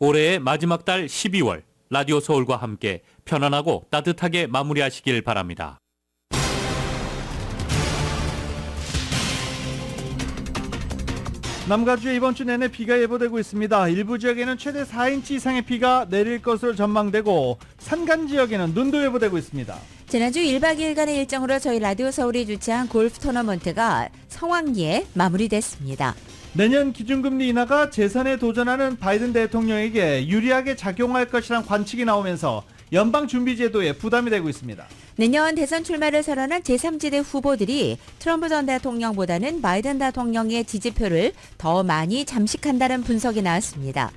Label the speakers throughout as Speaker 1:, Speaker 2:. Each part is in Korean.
Speaker 1: 올해의 마지막 달 12월 라디오 서울과 함께 편안하고 따뜻하게 마무리하시길 바랍니다.
Speaker 2: 남가주에 이번 주 내내 비가 예보되고 있습니다. 일부 지역에는 최대 4인치 이상의 비가 내릴 것으로 전망되고 산간 지역에는 눈도 예보되고 있습니다.
Speaker 3: 지난주 1박 2일간의 일정으로 저희 라디오 서울이 주최한 골프 토너먼트가 성황리에 마무리됐습니다.
Speaker 2: 내년 기준금리 인하가 재선에 도전하는 바이든 대통령에게 유리하게 작용할 것이란 관측이 나오면서 연방준비제도에 부담이 되고 있습니다.
Speaker 3: 내년 대선 출마를 선언한 제3지대 후보들이 트럼프 전 대통령보다는 바이든 대통령의 지지표를 더 많이 잠식한다는 분석이 나왔습니다.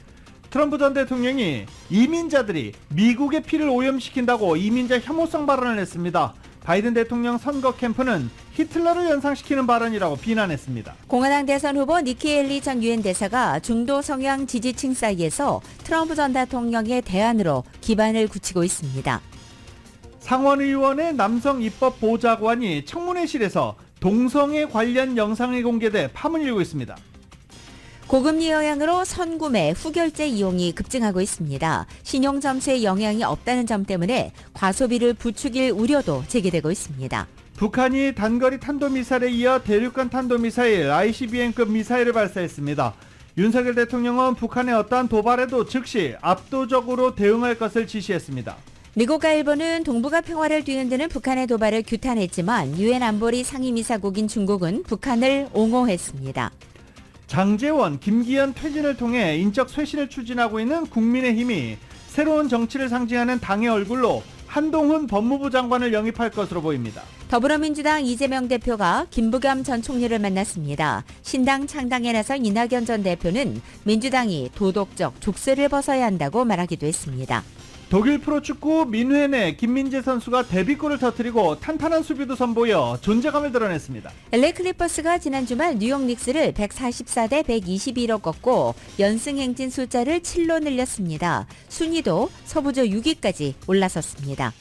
Speaker 2: 트럼프 전 대통령이 이민자들이 미국의 피를 오염시킨다고 이민자 혐오성 발언을 했습니다. 바이든 대통령 선거 캠프는 히틀러를 연상시키는 발언이라고 비난했습니다.
Speaker 3: 공화당 대선 후보 니키 헬리 전 유엔 대사가 중도 성향 지지층 사이에서 트럼프 전 대통령의 대안으로 기반을 굳히고 있습니다.
Speaker 2: 상원의원의 남성 입법 보좌관이 청문회실에서 동성애 관련 영상이 공개돼 파문이 일고 있습니다.
Speaker 3: 고금리 영향으로 선구매, 후결제 이용이 급증하고 있습니다. 신용점수에 영향이 없다는 점 때문에 과소비를 부추길 우려도 제기되고 있습니다.
Speaker 2: 북한이 단거리 탄도미사일에 이어 대륙간 탄도미사일 ICBM급 미사일을 발사했습니다. 윤석열 대통령은 북한의 어떠한 도발에도 즉시 압도적으로 대응할 것을 지시했습니다.
Speaker 3: 미국과 일본은 동북아 평화를 뒤흔드는 북한의 도발을 규탄했지만 유엔 안보리 상임이사국인 중국은 북한을 옹호했습니다.
Speaker 2: 장제원, 김기현 퇴진을 통해 인적 쇄신을 추진하고 있는 국민의힘이 새로운 정치를 상징하는 당의 얼굴로 한동훈 법무부 장관을 영입할 것으로 보입니다.
Speaker 3: 더불어민주당 이재명 대표가 김부겸 전 총리를 만났습니다. 신당 창당에 나선 이낙연 전 대표는 민주당이 도덕적 족쇄를 벗어야 한다고 말하기도 했습니다.
Speaker 2: 독일 프로축구 민헨의 김민재 선수가 데뷔골을 터뜨리고 탄탄한 수비도 선보여 존재감을 드러냈습니다.
Speaker 3: LA 클리퍼스가 지난 주말 뉴욕 닉스를 144대 122로 꺾고 연승 행진 숫자를 7로 늘렸습니다. 순위도 서부조 6위까지 올라섰습니다.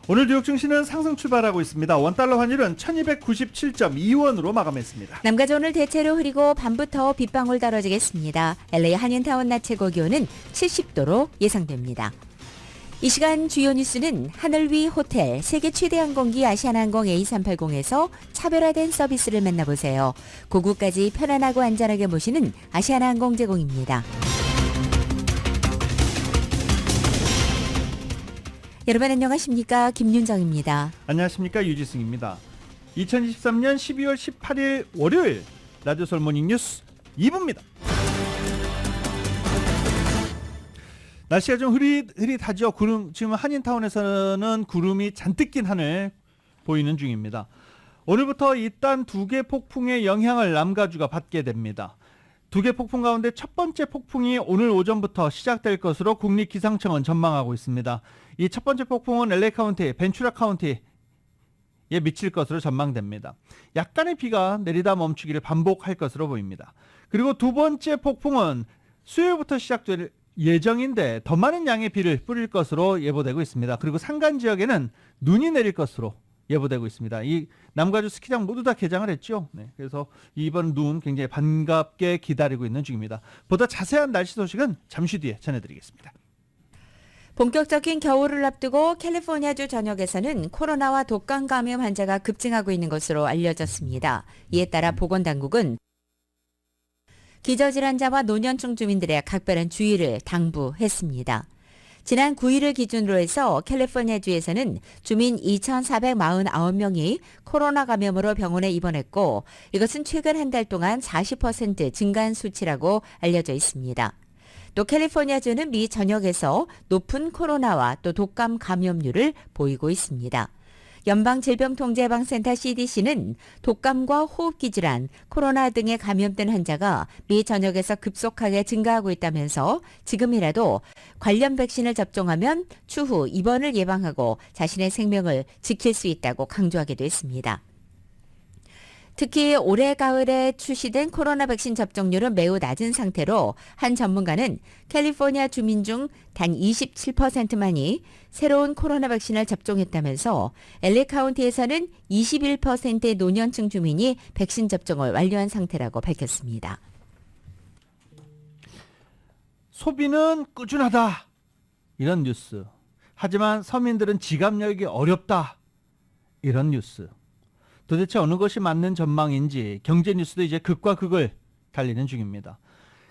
Speaker 2: 오늘 뉴욕 증시는 상승 출발하고 있습니다. 원달러 환율은 1297.2원으로 마감했습니다.
Speaker 3: 남가주 오늘 대체로 흐리고 밤부터 빗방울 떨어지겠습니다. LA 한인타운 낮 최고 기온은 70도로 예상됩니다. 이 시간 주요 뉴스는 하늘 위 호텔, 세계 최대 항공기 아시아나항공 A380에서 차별화된 서비스를 만나보세요. 고국까지 편안하고 안전하게 모시는 아시아나항공 제공입니다. 여러분 안녕하십니까? 김윤정입니다.
Speaker 2: 안녕하십니까? 유지승입니다. 2023년 12월 18일 월요일 라디오 서울 모닝 뉴스 2부입니다. 날씨가 좀 흐릿하죠. 지금 한인타운에서는 구름이 잔뜩 낀 하늘 보이는 중입니다. 오늘부터 일단 두 개 폭풍의 영향을 남가주가 받게 됩니다. 두 개 폭풍 가운데 첫 번째 폭풍이 오늘 오전부터 시작될 것으로 국립기상청은 전망하고 있습니다. 이 첫 번째 폭풍은 LA 카운티, 벤츄라 카운티에 미칠 것으로 전망됩니다. 약간의 비가 내리다 멈추기를 반복할 것으로 보입니다. 그리고 두 번째 폭풍은 수요일부터 시작될 예정인데 더 많은 양의 비를 뿌릴 것으로 예보되고 있습니다. 그리고 산간 지역에는 눈이 내릴 것으로 예보되고 있습니다. 이 남가주 스키장 모두 다 개장을 했죠. 네, 그래서 이번 눈 굉장히 반갑게 기다리고 있는 중입니다. 보다 자세한 날씨 소식은 잠시 뒤에 전해드리겠습니다.
Speaker 3: 본격적인 겨울을 앞두고 캘리포니아주 전역에서는 코로나와 독감 감염 환자가 급증하고 있는 것으로 알려졌습니다. 이에 따라 보건당국은 기저질환자와 노년층 주민들의 각별한 주의를 당부했습니다. 지난 9일을 기준으로 해서 캘리포니아주에서는 주민 2,449명이 코로나 감염으로 병원에 입원했고 이것은 최근 한 달 동안 40% 증가한 수치라고 알려져 있습니다. 또 캘리포니아주는 미 전역에서 높은 코로나와 또 독감 감염률을 보이고 있습니다. 연방질병통제예방센터 CDC는 독감과 호흡기 질환, 코로나 등에 감염된 환자가 미 전역에서 급속하게 증가하고 있다면서 지금이라도 관련 백신을 접종하면 추후 입원을 예방하고 자신의 생명을 지킬 수 있다고 강조하기도 했습니다. 특히 올해 가을에 출시된 코로나 백신 접종률은 매우 낮은 상태로 한 전문가는 캘리포니아 주민 중 단 27%만이 새로운 코로나 백신을 접종했다면서 LA 카운티에서는 21%의 노년층 주민이 백신 접종을 완료한 상태라고 밝혔습니다.
Speaker 2: 소비는 꾸준하다. 이런 뉴스. 하지만 서민들은 지갑 열기 어렵다. 이런 뉴스. 도대체 어느 것이 맞는 전망인지 경제 뉴스도 이제 극과 극을 달리는 중입니다.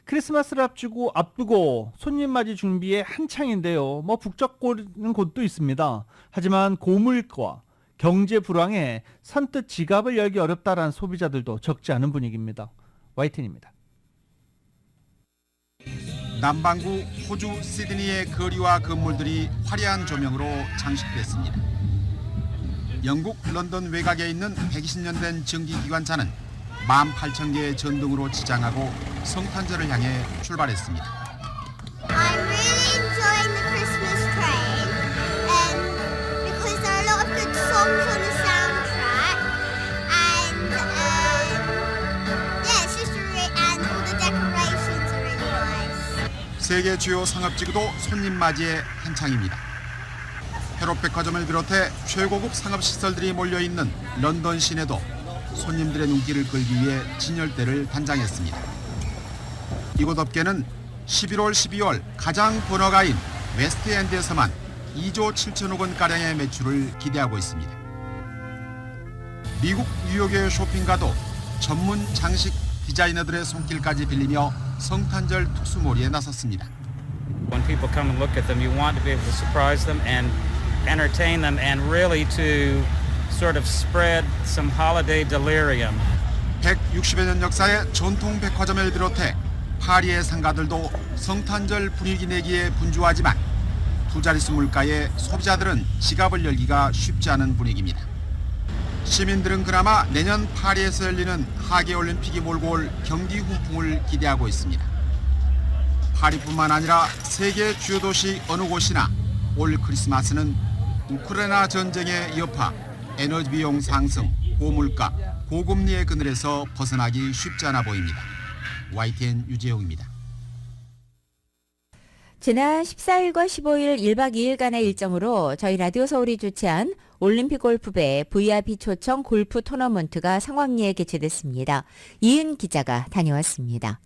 Speaker 2: 크리스마스를 앞두고 손님 맞이 준비에 한창인데요. 뭐 북적거리는 곳도 있습니다. 하지만 고물가, 경제 불황에 선뜻 지갑을 열기 어렵다라는 소비자들도 적지 않은 분위기입니다. YTN입니다.
Speaker 4: 남반구 호주 시드니의 거리와 건물들이 화려한 조명으로 장식됐습니다. 영국 런던 외곽에 있는 120년 된 전기기관차는 18,000개의 전등으로 지장하고 성탄절을 향해 출발했습니다.
Speaker 5: I'm really enjoying the Christmas train because there are a lot of good songs on the soundtrack and yeah, it's just and all the decorations are really nice.
Speaker 4: 세계 주요 상업지구도 손님 맞이에 한창입니다. 해롯백화점을 비롯해 최고급 상업시설들이 몰려있는 런던 시내도 손님들의 눈길을 끌기 위해 진열대를 단장했습니다. 이곳 업계는 11월, 12월 가장 번화가인 웨스트엔드에서만 2조 7천억 원가량의 매출을 기대하고 있습니다. 미국 뉴욕의 쇼핑가도 전문 장식 디자이너들의 손길까지 빌리며 성탄절 특수몰이에 나섰습니다.
Speaker 6: When people come and look at them, you want to be able to surprise them and entertain them and really to sort of spread some holiday delirium.
Speaker 4: 160여 년 역사의 전통 백화점을 비롯해 파리의 상가들도 성탄절 분위기 내기에 분주하지만 두 자릿수 물가에 소비자들은 지갑을 열기가 쉽지 않은 분위기입니다. 시민들은 그나마 내년 파리에서 열리는 하계올림픽이 몰고 올 경기 훈풍을 기대하고 있습니다. 파리뿐만 아니라 세계 주요 도시 어느 곳이나 올 크리스마스는 우크라이나 전쟁의 여파, 에너지 비용 상승, 고물가, 고금리의 그늘에서 벗어나기 쉽지 않아 보입니다. YTN 유재용입니다.
Speaker 3: 지난 14일과 15일 1박 2일간의 일정으로 저희 라디오 서울이 주최한 올림픽 골프배 VIP 초청 골프 토너먼트가 성황리에 개최됐습니다. 이은 기자가 다녀왔습니다.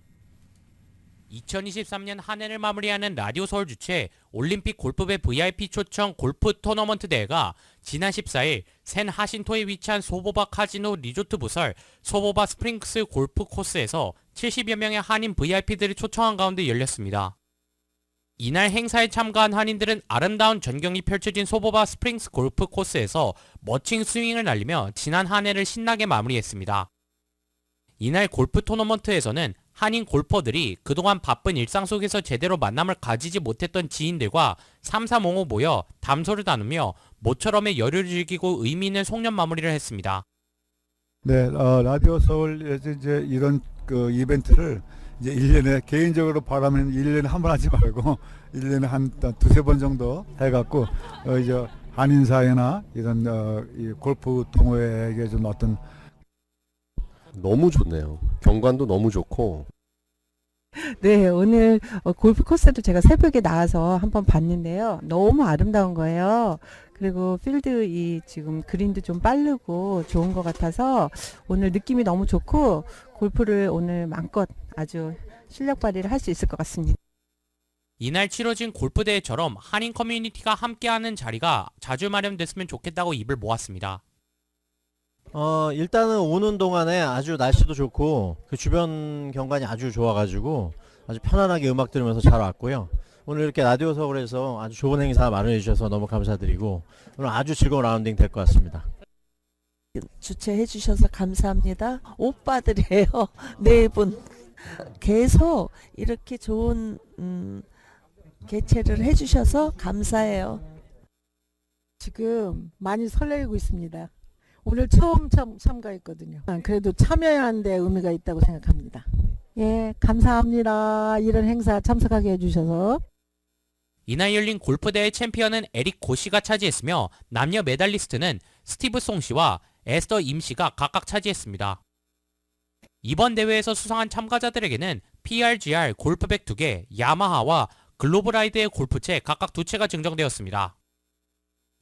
Speaker 1: 2023년 한 해를 마무리하는 라디오 서울 주최 올림픽 골프배 VIP 초청 골프 토너먼트 대회가 지난 14일 샌 하신토에 위치한 소보바 카지노 리조트 부설 소보바 스프링스 골프 코스에서 70여 명의 한인 VIP들이 초청한 가운데 열렸습니다. 이날 행사에 참가한 한인들은 아름다운 전경이 펼쳐진 소보바 스프링스 골프 코스에서 멋진 스윙을 날리며 지난 한 해를 신나게 마무리했습니다. 이날 골프 토너먼트에서는 한인 골퍼들이 그동안 바쁜 일상 속에서 제대로 만남을 가지지 못했던 지인들과 삼삼오오 모여 담소를 나누며 모처럼의 여유를 즐기고 의미 있는 송년 마무리를 했습니다.
Speaker 7: 네, 라디오 서울에서 이제 이런 그 이벤트를 이제 1년에 개인적으로 바라면 1년에 한 번 하지 말고 1년에 한 두세 번 정도 해갖고 이제 한인 사회나 이런 이 골프 동호회에게 좀 어떤
Speaker 8: 너무 좋네요. 경관도 너무 좋고.
Speaker 9: 네, 오늘 골프 코스도 제가 새벽에 나와서 한번 봤는데요. 너무 아름다운 거예요. 그리고 필드 이 지금 그린도 좀 빠르고 좋은 것 같아서 오늘 느낌이 너무 좋고 골프를 오늘 마음껏 아주 실력 발휘를 할 수 있을 것 같습니다.
Speaker 1: 이날 치러진 골프대회처럼 한인 커뮤니티가 함께하는 자리가 자주 마련됐으면 좋겠다고 입을 모았습니다.
Speaker 10: 일단은 오는 동안에 아주 날씨도 좋고 그 주변 경관이 아주 좋아가지고 아주 편안하게 음악 들으면서 잘 왔고요. 오늘 이렇게 라디오 서울에서 아주 좋은 행사 마련해 주셔서 너무 감사드리고 오늘 아주 즐거운 라운딩 될 것 같습니다.
Speaker 11: 주최해 주셔서 감사합니다. 오빠들이에요. 네 분. 계속 이렇게 좋은 개최를 해 주셔서 감사해요.
Speaker 9: 지금 많이 설레고 있습니다. 오늘 처음 참가했거든요. 그래도 참여하는 데 의미가 있다고 생각합니다. 예, 감사합니다. 이런 행사 참석하게 해주셔서.
Speaker 1: 이날 열린 골프대회 챔피언은 에릭 고 씨가 차지했으며 남녀 메달리스트는 스티브 송 씨와 에스더 임 씨가 각각 차지했습니다. 이번 대회에서 수상한 참가자들에게는 PRGR 골프백 2개, 야마하와 글로브라이드의 골프채 각각 2채가 증정되었습니다.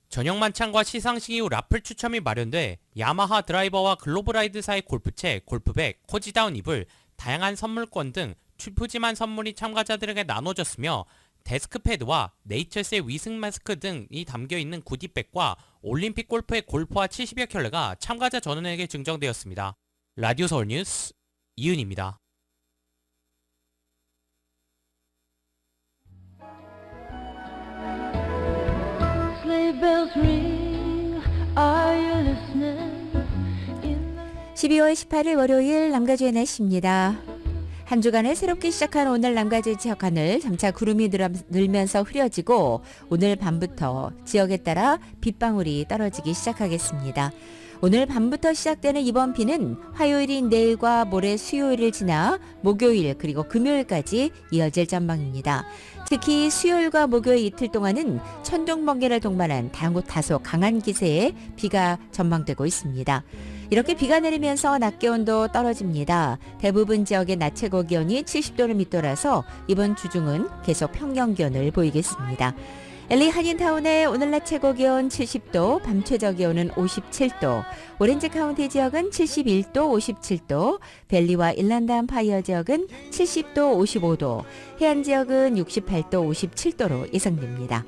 Speaker 1: 저녁 만찬과 시상식 이후 라플 추첨이 마련돼 야마하 드라이버와 글로브라이드사의 골프채, 골프백, 코지다운 이불, 다양한 선물권 등 푸짐한 선물이 참가자들에게 나눠졌으며 데스크패드와 네이처스의 위승 마스크 등이 담겨있는 구디백과 올림픽 골프의 골프화 70여 켤레가 참가자 전원에게 증정되었습니다. 라디오 서울 뉴스 이은입니다.
Speaker 12: Sleigh bells ring, are you listening?
Speaker 3: 12월 18일 월요일 남가주의 날씨입니다. 한 주간을 새롭게 시작한 오늘 남가주 지역 하늘 점차 구름이 늘면서 흐려지고 오늘 밤부터 지역에 따라 빗방울이 떨어지기 시작하겠습니다. 오늘 밤부터 시작되는 이번 비는 화요일인 내일과 모레 수요일을 지나 목요일 그리고 금요일까지 이어질 전망입니다. 특히 수요일과 목요일 이틀 동안은 천둥 번개를 동반한 다소 강한 기세의 비가 전망되고 있습니다. 이렇게 비가 내리면서 낮 기온도 떨어집니다. 대부분 지역의 낮 최고 기온이 70도를 밑돌아서 이번 주 중은 계속 평년 기온을 보이겠습니다. LA 한인타운의 오늘 낮 최고 기온 70도, 밤 최저 기온은 57도, 오렌지 카운티 지역은 71도, 57도, 벨리와 일란드 암파이어 지역은 70도, 55도, 해안 지역은 68도, 57도로 예상됩니다.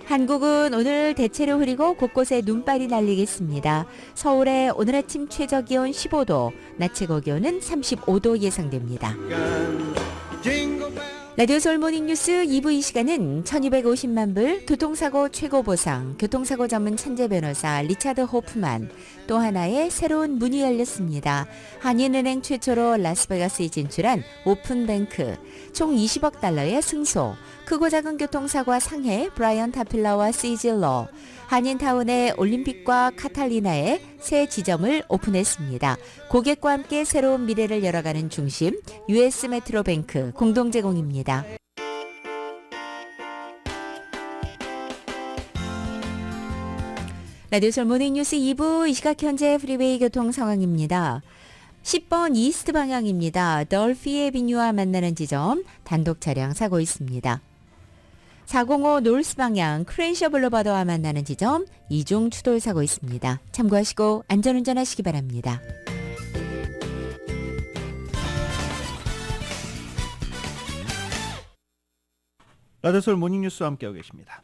Speaker 3: 한국은 오늘 대체로 흐리고 곳곳에 눈발이 날리겠습니다. 서울의 오늘 아침 최저 기온 15도, 낮 최고 기온은 35도 예상됩니다. 라디오 서울 모닝뉴스 2부 이 시간은 1250만 불 교통사고 최고보상 교통사고 전문 천재 변호사 리차드 호프만 또 하나의 새로운 문이 열렸습니다. 한인은행 최초로 라스베가스에 진출한 오픈뱅크 총 20억 달러의 승소 크고 작은 교통사고와 상해 브라이언 타필라와 시질러 한인타운의 올림픽과 카탈리나에 새 지점을 오픈했습니다. 고객과 함께 새로운 미래를 열어가는 중심 US 메트로뱅크 공동 제공입니다. 라디오 서울 모닝뉴스 2부 이 시각 현재 프리웨이 교통 상황입니다. 10번 이스트 방향입니다. 덜피 에비뉴와 만나는 지점 단독 차량 사고 있습니다. 405 노스 방향 크레이셔 블루바드와 만나는 지점 이중 추돌 사고 있습니다. 참고하시고 안전운전하시기 바랍니다.
Speaker 2: 라디오 서울 모닝뉴스와 함께하고 계십니다.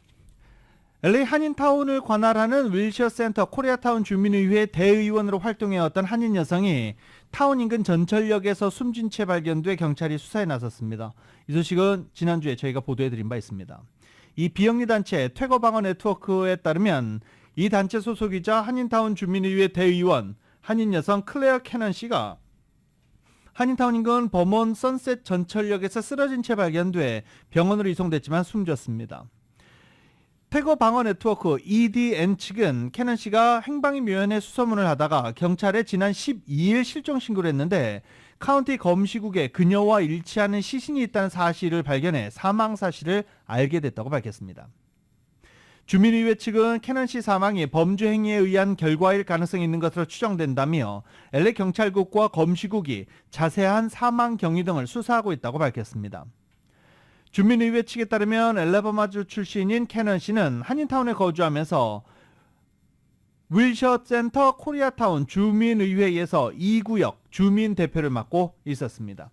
Speaker 2: LA 한인타운을 관할하는 윌셔 센터 코리아타운 주민의회 대의원으로 활동해왔던 한인 여성이 타운 인근 전철역에서 숨진 채 발견돼 경찰이 수사에 나섰습니다. 이 소식은 지난주에 저희가 보도해드린 바 있습니다. 이 비영리단체 퇴거방어 네트워크에 따르면 이 단체 소속이자 한인타운 주민의회 대의원 한인 여성 클레어 캐넌 씨가 한인타운 인근 버몬 선셋 전철역에서 쓰러진 채 발견돼 병원으로 이송됐지만 숨졌습니다. 퇴거 방어 네트워크 EDN 측은 캐넌 씨가 행방임위원회 수소문을 하다가 경찰에 지난 12일 실종 신고를 했는데 카운티 검시국에 그녀와 일치하는 시신이 있다는 사실을 발견해 사망 사실을 알게 됐다고 밝혔습니다. 주민의회 측은 캐넌 씨 사망이 범죄 행위에 의한 결과일 가능성이 있는 것으로 추정된다며 LA 경찰국과 검시국이 자세한 사망 경위 등을 수사하고 있다고 밝혔습니다. 주민의회 측에 따르면 엘라바마주 출신인 캐넌 씨는 한인타운에 거주하면서 윌셔 센터 코리아타운 주민의회에서 2구역 주민 대표를 맡고 있었습니다.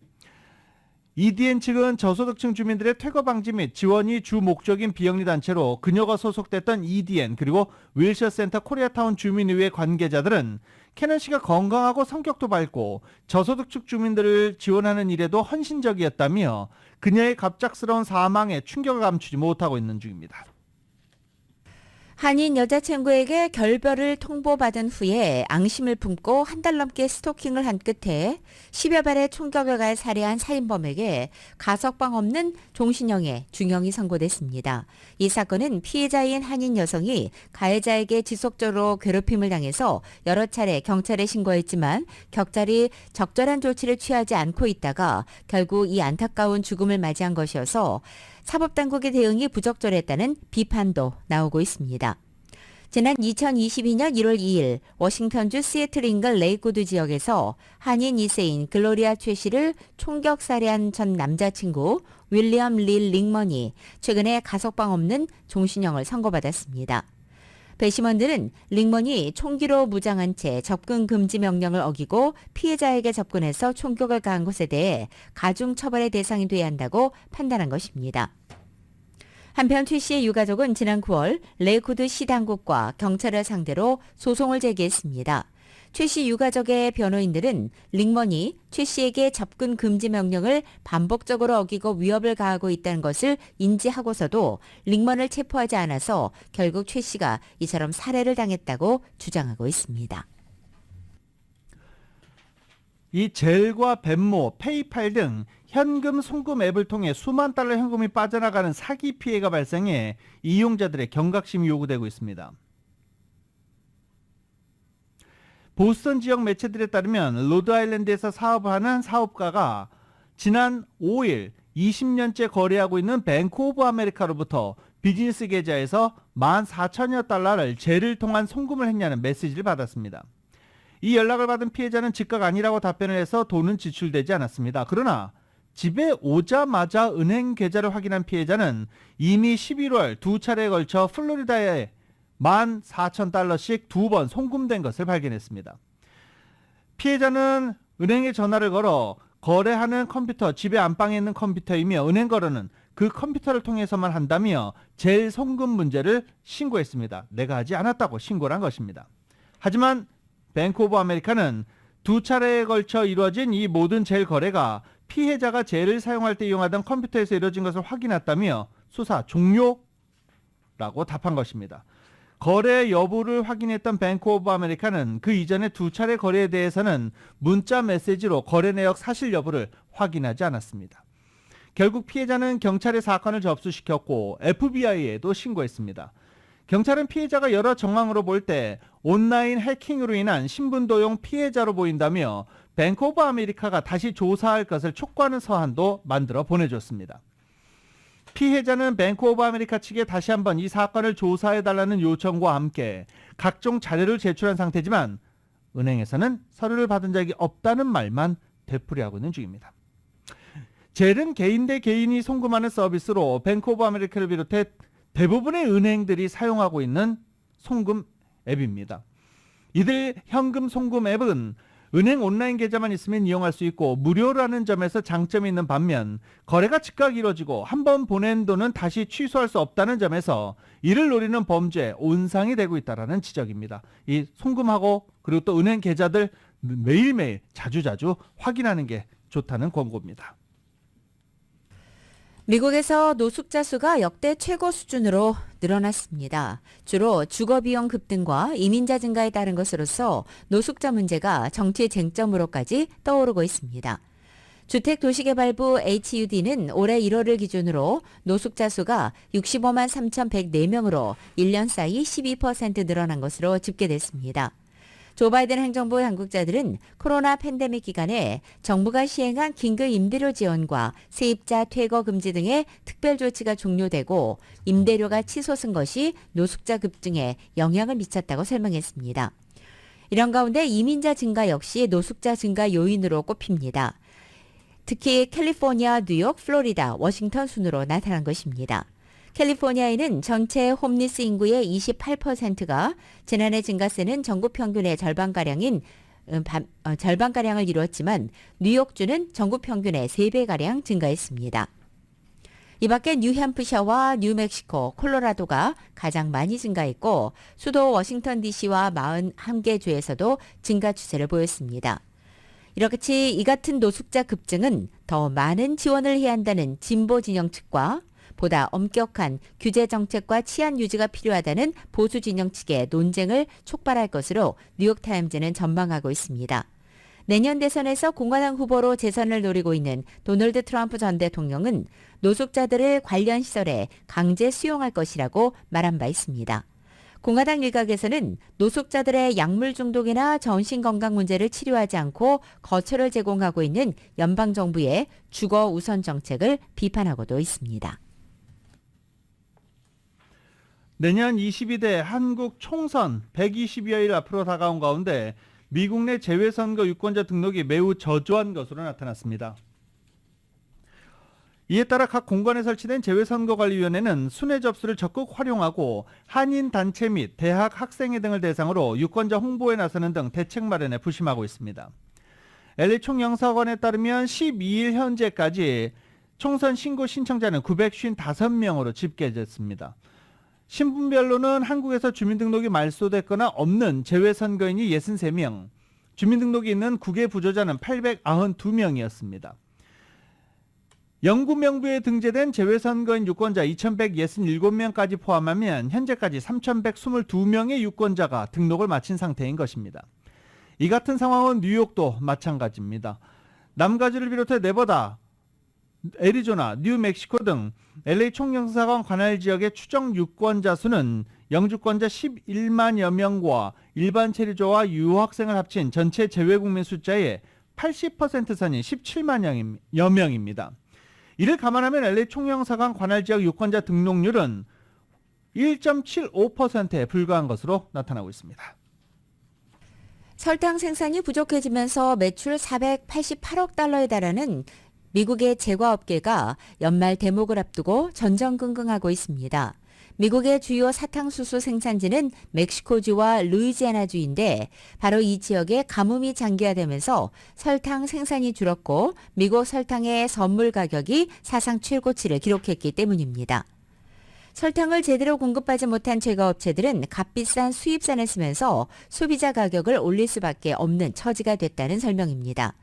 Speaker 2: EDN 측은 저소득층 주민들의 퇴거 방지 및 지원이 주 목적인 비영리 단체로 그녀가 소속됐던 EDN 그리고 윌셔 센터 코리아타운 주민의회 관계자들은 캐넌 씨가 건강하고 성격도 밝고 저소득층 주민들을 지원하는 일에도 헌신적이었다며 그녀의 갑작스러운 사망에 충격을 감추지 못하고 있는 중입니다.
Speaker 3: 한인 여자친구에게 결별을 통보받은 후에 앙심을 품고 한 달 넘게 스토킹을 한 끝에 10여 발의 총격을 가해 살해한 살인범에게 가석방 없는 종신형의 중형이 선고됐습니다. 이 사건은 피해자인 한인 여성이 가해자에게 지속적으로 괴롭힘을 당해서 여러 차례 경찰에 신고했지만 경찰이 적절한 조치를 취하지 않고 있다가 결국 이 안타까운 죽음을 맞이한 것이어서 사법당국의 대응이 부적절했다는 비판도 나오고 있습니다. 지난 2022년 1월 2일 워싱턴주 시애틀 인근 레이크우드 지역에서 한인 2세인 글로리아 최 씨를 총격 살해한 전 남자친구 윌리엄 릴 링먼이 최근에 가석방 없는 종신형을 선고받았습니다. 배심원들은 링먼이 총기로 무장한 채 접근 금지 명령을 어기고 피해자에게 접근해서 총격을 가한 것에 대해 가중 처벌의 대상이 돼야 한다고 판단한 것입니다. 한편 최 씨의 유가족은 지난 9월 레이코드 시 당국과 경찰을 상대로 소송을 제기했습니다. 최 씨 유가족의 변호인들은 링먼이 최 씨에게 접근 금지 명령을 반복적으로 어기고 위협을 가하고 있다는 것을 인지하고서도 링먼을 체포하지 않아서 결국 최 씨가 이처럼 살해를 당했다고 주장하고 있습니다.
Speaker 2: 이 젤과 벤모, 페이팔 등 현금 송금 앱을 통해 수만 달러 현금이 빠져나가는 사기 피해가 발생해 이용자들의 경각심이 요구되고 있습니다. 보스턴 지역 매체들에 따르면 로드아일랜드에서 사업을 하는 사업가가 지난 5일 20년째 거래하고 있는 뱅크 오브 아메리카로부터 비즈니스 계좌에서 14,000여 달러를 젤을 통한 송금을 했냐는 메시지를 받았습니다. 이 연락을 받은 피해자는 즉각 아니라고 답변을 해서 돈은 지출되지 않았습니다. 그러나 집에 오자마자 은행 계좌를 확인한 피해자는 이미 11월 두 차례에 걸쳐 플로리다에 14,000달러씩 2번 송금된 것을 발견했습니다. 피해자는 은행에 전화를 걸어 거래하는 컴퓨터, 집에 안방에 있는 컴퓨터이며 은행 거래는 그 컴퓨터를 통해서만 한다며 젤 송금 문제를 신고했습니다. 내가 하지 않았다고 신고를 한 것입니다. 하지만 뱅크 오브 아메리카는 두 차례에 걸쳐 이루어진 이 모든 젤 거래가 피해자가 젤을 사용할 때 이용하던 컴퓨터에서 이루어진 것을 확인했다며 수사 종료라고 답한 것입니다. 거래 여부를 확인했던 뱅크 오브 아메리카는 그 이전의 두 차례 거래에 대해서는 문자 메시지로 거래 내역 사실 여부를 확인하지 않았습니다. 결국 피해자는 경찰에 사건을 접수시켰고 FBI에도 신고했습니다. 경찰은 피해자가 여러 정황으로 볼 때 온라인 해킹으로 인한 신분도용 피해자로 보인다며 뱅크 오브 아메리카가 다시 조사할 것을 촉구하는 서한도 만들어 보내줬습니다. 피해자는 뱅크 오브 아메리카 측에 다시 한번 이 사건을 조사해달라는 요청과 함께 각종 자료를 제출한 상태지만 은행에서는 서류를 받은 적이 없다는 말만 되풀이하고 있는 중입니다. 젤은 개인 대 개인이 송금하는 서비스로 뱅크 오브 아메리카를 비롯해 대부분의 은행들이 사용하고 있는 송금 앱입니다. 이들 현금 송금 앱은 은행 온라인 계좌만 있으면 이용할 수 있고 무료라는 점에서 장점이 있는 반면 거래가 즉각 이루어지고 한번 보낸 돈은 다시 취소할 수 없다는 점에서 이를 노리는 범죄 온상이 되고 있다는 지적입니다. 이 송금하고 그리고 또 은행 계좌들 매일매일 자주자주 확인하는 게 좋다는 권고입니다.
Speaker 3: 미국에서 노숙자 수가 역대 최고 수준으로 늘어났습니다. 주로 주거비용 급등과 이민자 증가에 따른 것으로서 노숙자 문제가 정치의 쟁점으로까지 떠오르고 있습니다. 주택도시개발부 HUD는 올해 1월을 기준으로 노숙자 수가 65만 3,104명으로 1년 사이 12% 늘어난 것으로 집계됐습니다. 조 바이든 행정부 당국자들은 코로나 팬데믹 기간에 정부가 시행한 긴급 임대료 지원과 세입자 퇴거 금지 등의 특별 조치가 종료되고 임대료가 치솟은 것이 노숙자 급증에 영향을 미쳤다고 설명했습니다. 이런 가운데 이민자 증가 역시 노숙자 증가 요인으로 꼽힙니다. 특히 캘리포니아, 뉴욕, 플로리다, 워싱턴 순으로 나타난 것입니다. 캘리포니아에는 전체 홈리스 인구의 28%가 지난해 증가세는 전국 평균의 절반가량을 이루었지만 뉴욕주는 전국 평균의 3배가량 증가했습니다. 이 밖에 뉴햄프셔와 뉴멕시코, 콜로라도가 가장 많이 증가했고 수도 워싱턴 DC와 41개 주에서도 증가 추세를 보였습니다. 이렇게 이 같은 노숙자 급증은 더 많은 지원을 해야 한다는 진보 진영 측과 보다 엄격한 규제 정책과 치안 유지가 필요하다는 보수 진영 측의 논쟁을 촉발할 것으로 뉴욕타임즈는 전망하고 있습니다. 내년 대선에서 공화당 후보로 재선을 노리고 있는 도널드 트럼프 전 대통령은 노숙자들을 관련 시설에 강제 수용할 것이라고 말한 바 있습니다. 공화당 일각에서는 노숙자들의 약물 중독이나 정신건강 문제를 치료하지 않고 거처를 제공하고 있는 연방정부의 주거 우선 정책을 비판하고도 있습니다.
Speaker 2: 내년 22대 한국 총선 120여일 앞으로 다가온 가운데 미국 내 재외선거 유권자 등록이 매우 저조한 것으로 나타났습니다. 이에 따라 각 공관에 설치된 재외선거관리위원회는 순회 접수를 적극 활용하고 한인 단체 및 대학 학생회 등을 대상으로 유권자 홍보에 나서는 등 대책 마련에 부심하고 있습니다. LA 총영사관에 따르면 12일 현재까지 총선 신고 신청자는 955명으로 집계됐습니다. 신분별로는 한국에서 주민등록이 말소됐거나 없는 재외선거인이 63명, 주민등록이 있는 국외 부조자는 892명이었습니다. 영구 명부에 등재된 재외선거인 유권자 2167명까지 포함하면 현재까지 3122명의 유권자가 등록을 마친 상태인 것입니다. 이 같은 상황은 뉴욕도 마찬가지입니다. 남가주를 비롯해 네바다, 애리조나, 뉴멕시코 등 LA 총영사관 관할 지역의 추정 유권자 수는 영주권자 11만여 명과 일반 체류자와 유학생을 합친 전체 재외국민 숫자의 80% 선인 17만여 명입니다. 이를 감안하면 LA 총영사관 관할 지역 유권자 등록률은 1.75%에 불과한 것으로 나타나고 있습니다.
Speaker 3: 설탕 생산이 부족해지면서 매출 488억 달러에 달하는 미국의 제과업계가 연말 대목을 앞두고 전전긍긍하고 있습니다. 미국의 주요 사탕수수 생산지는 멕시코주와 루이지애나주인데 바로 이 지역에 가뭄이 장기화되면서 설탕 생산이 줄었고 미국 설탕의 선물 가격이 사상 최고치를 기록했기 때문입니다. 설탕을 제대로 공급하지 못한 제과업체들은 값비싼 수입산을 쓰면서 소비자 가격을 올릴 수밖에 없는 처지가 됐다는 설명입니다.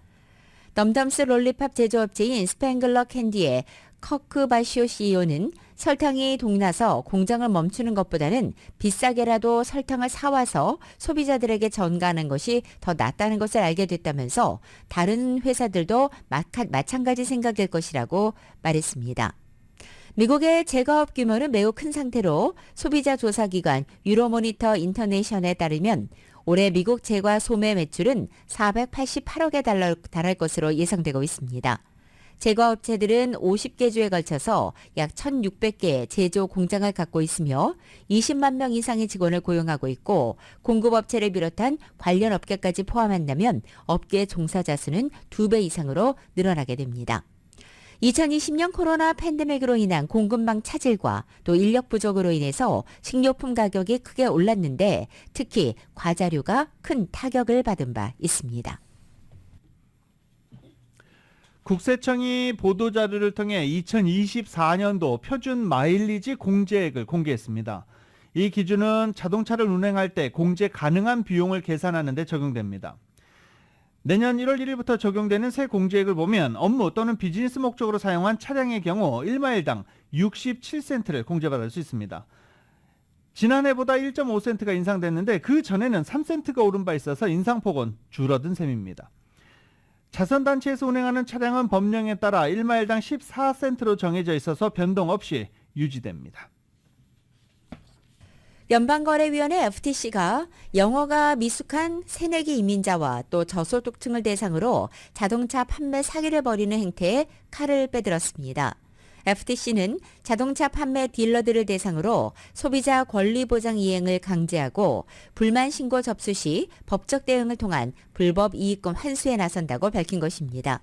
Speaker 3: 덤덤스 롤리팝 제조업체인 스팽글러 캔디의 커크 바시오 CEO는 설탕이 동나서 공장을 멈추는 것보다는 비싸게라도 설탕을 사와서 소비자들에게 전가하는 것이 더 낫다는 것을 알게 됐다면서 다른 회사들도 마찬가지 생각일 것이라고 말했습니다. 미국의 제과업 규모는 매우 큰 상태로 소비자 조사기관 유로모니터 인터내셔널에 따르면 올해 미국 제과 소매 매출은 488억에 달할 것으로 예상되고 있습니다. 제과업체들은 50개 주에 걸쳐서 약 1,600개의 제조 공장을 갖고 있으며 20만 명 이상의 직원을 고용하고 있고 공급업체를 비롯한 관련 업계까지 포함한다면 업계 종사자 수는 2배 이상으로 늘어나게 됩니다. 2020년 코로나 팬데믹으로 인한 공급망 차질과 또 인력 부족으로 인해서 식료품 가격이 크게 올랐는데 특히 과자류가 큰 타격을 받은 바 있습니다.
Speaker 2: 국세청이 보도자료를 통해 2024년도 표준 마일리지 공제액을 공개했습니다. 이 기준은 자동차를 운행할 때 공제 가능한 비용을 계산하는 데 적용됩니다. 내년 1월 1일부터 적용되는 새 공제액을 보면 업무 또는 비즈니스 목적으로 사용한 차량의 경우 1마일당 67센트를 공제받을 수 있습니다. 지난해보다 1.5센트가 인상됐는데 그 전에는 3센트가 오른 바 있어서 인상폭은 줄어든 셈입니다. 자선단체에서 운행하는 차량은 법령에 따라 1마일당 14센트로 정해져 있어서 변동 없이 유지됩니다.
Speaker 3: 연방거래위원회 FTC가 영어가 미숙한 새내기 이민자와 또 저소득층을 대상으로 자동차 판매 사기를 벌이는 행태에 칼을 빼들었습니다. FTC는 자동차 판매 딜러들을 대상으로 소비자 권리 보장 이행을 강제하고 불만 신고 접수 시 법적 대응을 통한 불법 이익금 환수에 나선다고 밝힌 것입니다.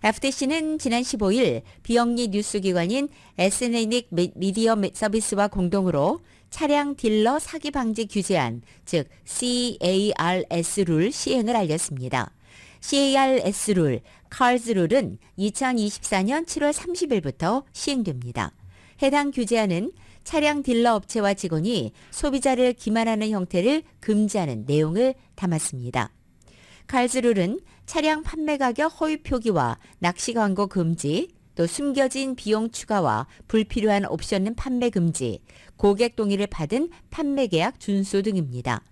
Speaker 3: FTC는 지난 15일 비영리 뉴스기관인 에스네닉 미디어 서비스와 공동으로 차량 딜러 사기 방지 규제안, 즉 CARS 룰 시행을 알렸습니다. CARS 룰, CARS 룰은 2024년 7월 30일부터 시행됩니다. 해당 규제안은 차량 딜러 업체와 직원이 소비자를 기만하는 형태를 금지하는 내용을 담았습니다. CARS 룰은 차량 판매 가격 허위 표기와 낚시 광고 금지, 또 숨겨진 비용 추가와 불필요한 옵션 판매 금지, 고객 동의를 받은 판매 계약 준수 등입니다.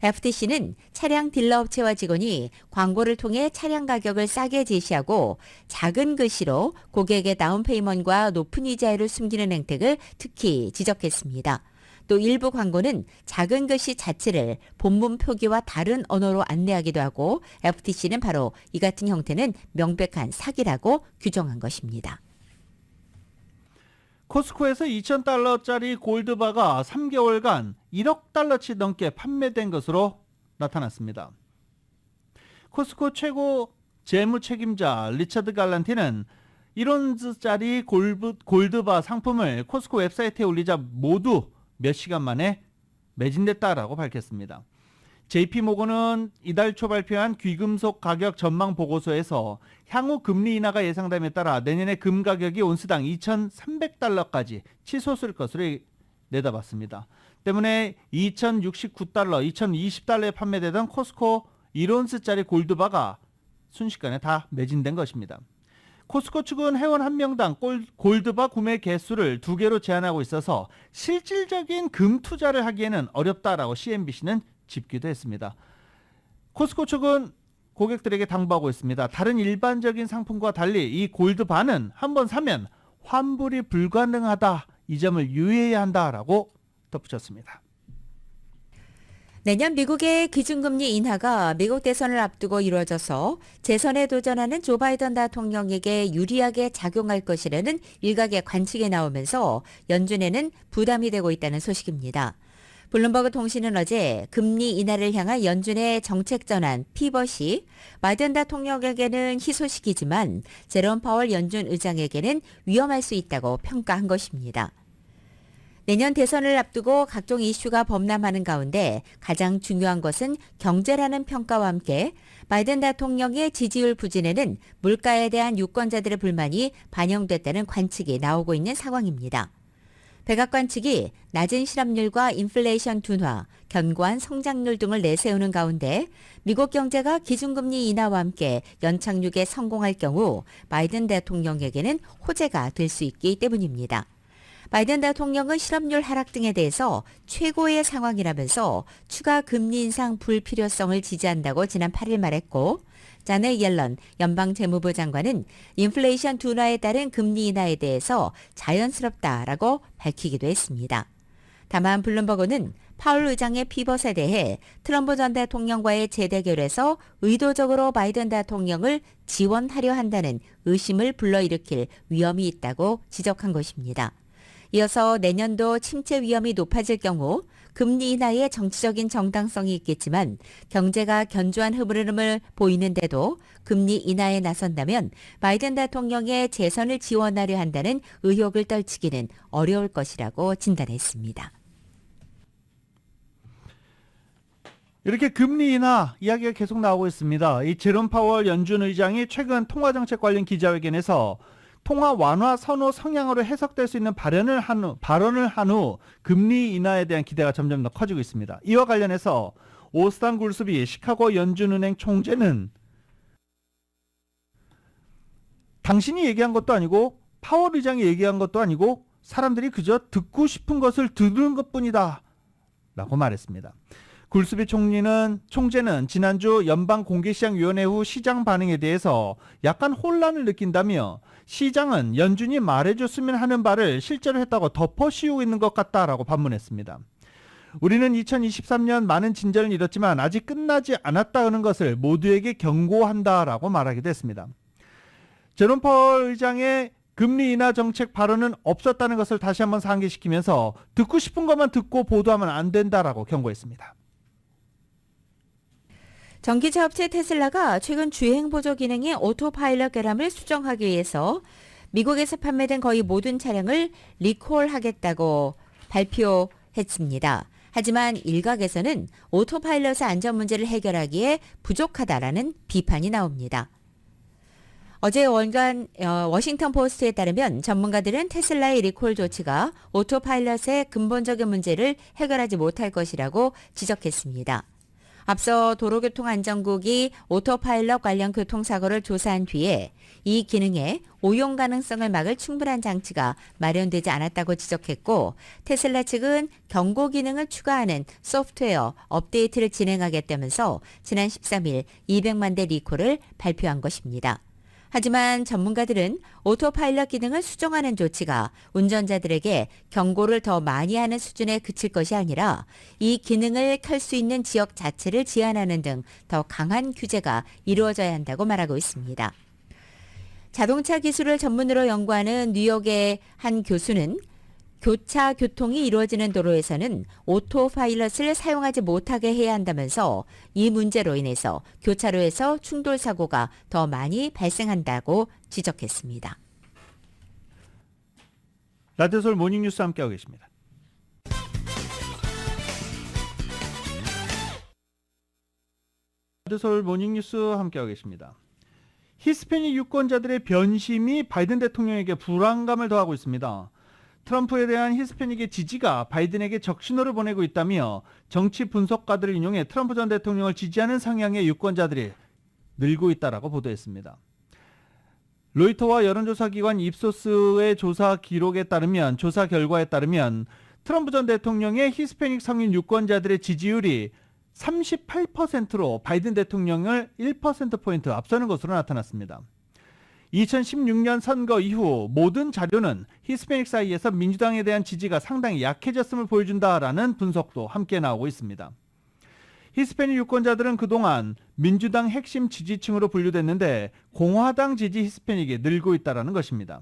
Speaker 3: FTC는 차량 딜러 업체와 직원이 광고를 통해 차량 가격을 싸게 제시하고 작은 글씨로 고객의 다운페이먼트와 높은 이자율을 숨기는 행태를 특히 지적했습니다. 또 일부 광고는 작은 글씨 자체를 본문 표기와 다른 언어로 안내하기도 하고 FTC는 바로 이 같은 형태는 명백한 사기라고 규정한 것입니다.
Speaker 2: 코스코에서 2,000달러짜리 골드바가 3개월간 1억 달러치 넘게 판매된 것으로 나타났습니다. 코스코 최고 재무 책임자 리처드 갈란티는 1온스짜리 골드바 상품을 코스코 웹사이트에 올리자 모두 몇 시간 만에 매진됐다라고 밝혔습니다. JP모건은 이달 초 발표한 귀금속 가격 전망 보고서에서 향후 금리 인하가 예상됨에 따라 내년에 금 가격이 온스당 2,300달러까지 치솟을 것으로 내다봤습니다. 때문에 2,069달러, 2,020달러에 판매되던 코스코 1온스짜리 골드바가 순식간에 다 매진된 것입니다. 코스코 측은 회원 한 명당 골드바 구매 개수를 2개로 제한하고 있어서 실질적인 금 투자를 하기에는 어렵다라고 CNBC는 짚기도 했습니다. 코스코 측은 고객들에게 당부하고 있습니다. 다른 일반적인 상품과 달리 이 골드바는 한번 사면 환불이 불가능하다. 이 점을 유의해야 한다라고 덧붙였습니다.
Speaker 3: 내년 미국의 기준금리 인하가 미국 대선을 앞두고 이루어져서 재선에 도전하는 조 바이든 대통령에게 유리하게 작용할 것이라는 일각의 관측이 나오면서 연준에는 부담이 되고 있다는 소식입니다. 블룸버그 통신은 어제 금리 인하를 향한 연준의 정책 전환 피벗이 바이든 대통령에게는 희소식이지만 제롬 파월 연준 의장에게는 위험할 수 있다고 평가한 것입니다. 내년 대선을 앞두고 각종 이슈가 범람하는 가운데 가장 중요한 것은 경제라는 평가와 함께 바이든 대통령의 지지율 부진에는 물가에 대한 유권자들의 불만이 반영됐다는 관측이 나오고 있는 상황입니다. 백악관 측이 낮은 실업률과 인플레이션 둔화, 견고한 성장률 등을 내세우는 가운데 미국 경제가 기준금리 인하와 함께 연착륙에 성공할 경우 바이든 대통령에게는 호재가 될 수 있기 때문입니다. 바이든 대통령은 실업률 하락 등에 대해서 최고의 상황이라면서 추가 금리 인상 불필요성을 지지한다고 지난 8일 말했고 자넷 옐런 연방재무부 장관은 인플레이션 둔화에 따른 금리 인하에 대해서 자연스럽다라고 밝히기도 했습니다. 다만 블룸버그는 파월 의장의 피벗에 대해 트럼프 전 대통령과의 재대결에서 의도적으로 바이든 대통령을 지원하려 한다는 의심을 불러일으킬 위험이 있다고 지적한 것입니다. 이어서 내년도 침체 위험이 높아질 경우 금리 인하의 정치적인 정당성이 있겠지만 경제가 견조한 흐름을 보이는데도 금리 인하에 나선다면 바이든 대통령의 재선을 지원하려 한다는 의혹을 떨치기는 어려울 것이라고 진단했습니다.
Speaker 2: 이렇게 금리 인하 이야기가 계속 나오고 있습니다. 이 제롬 파월 연준 의장이 최근 통화정책 관련 기자회견에서 통화 완화 선호 성향으로 해석될 수 있는 발언을 한 후 금리 인하에 대한 기대가 점점 더 커지고 있습니다. 이와 관련해서 오스탄 굴스비 시카고 연준은행 총재는 당신이 얘기한 것도 아니고 파월 의장이 얘기한 것도 아니고 사람들이 그저 듣고 싶은 것을 들은 것뿐이다 라고 말했습니다. 굴스비 총재는 지난주 연방공개시장위원회 후 시장 반응에 대해서 약간 혼란을 느낀다며 시장은 연준이 말해줬으면 하는 바를 실제로 했다고 덮어씌우고 있는 것 같다라고 반문했습니다. 우리는 2023년 많은 진전을 이뤘지만 아직 끝나지 않았다는 것을 모두에게 경고한다라고 말하기도 했습니다. 제롬 파월 의장의 금리 인하 정책 발언은 없었다는 것을 다시 한번 상기시키면서 듣고 싶은 것만 듣고 보도하면 안 된다라고 경고했습니다.
Speaker 3: 전기차 업체 테슬라가 최근 주행 보조 기능의 오토파일럿 결함을 수정하기 위해서 미국에서 판매된 거의 모든 차량을 리콜하겠다고 발표했습니다. 하지만 일각에서는 오토파일럿의 안전 문제를 해결하기에 부족하다라는 비판이 나옵니다. 어제 워싱턴 포스트에 따르면 전문가들은 테슬라의 리콜 조치가 오토파일럿의 근본적인 문제를 해결하지 못할 것이라고 지적했습니다. 앞서 도로교통안전국이 오토파일럿 관련 교통사고를 조사한 뒤에 이 기능의 오용 가능성을 막을 충분한 장치가 마련되지 않았다고 지적했고 테슬라 측은 경고 기능을 추가하는 소프트웨어 업데이트를 진행하겠다면서 지난 13일 200만 대 리콜을 발표한 것입니다. 하지만 전문가들은 오토파일럿 기능을 수정하는 조치가 운전자들에게 경고를 더 많이 하는 수준에 그칠 것이 아니라 이 기능을 켤 수 있는 지역 자체를 제한하는 등 더 강한 규제가 이루어져야 한다고 말하고 있습니다. 자동차 기술을 전문으로 연구하는 뉴욕의 한 교수는 교차 교통이 이루어지는 도로에서는 오토파일럿을 사용하지 못하게 해야 한다면서 이 문제로 인해서 교차로에서 충돌 사고가 더 많이 발생한다고 지적했습니다.
Speaker 2: 라디오 서울 모닝뉴스 함께하고 계십니다. 라디오 서울 모닝뉴스 함께하고 계십니다. 히스패닉 유권자들의 변심이 바이든 대통령에게 불안감을 더하고 있습니다. 트럼프에 대한 히스패닉의 지지가 바이든에게 적신호를 보내고 있다며 정치 분석가들을 인용해 트럼프 전 대통령을 지지하는 성향의 유권자들이 늘고 있다라고 보도했습니다. 로이터와 여론조사기관 입소스의 조사 기록에 따르면 조사 결과에 따르면 트럼프 전 대통령의 히스패닉 성인 유권자들의 지지율이 38%로 바이든 대통령을 1%포인트 앞서는 것으로 나타났습니다. 2016년 선거 이후 모든 자료는 히스패닉 사이에서 민주당에 대한 지지가 상당히 약해졌음을 보여준다라는 분석도 함께 나오고 있습니다. 히스패닉 유권자들은 그동안 민주당 핵심 지지층으로 분류됐는데 공화당 지지 히스패닉이 늘고 있다는 것입니다.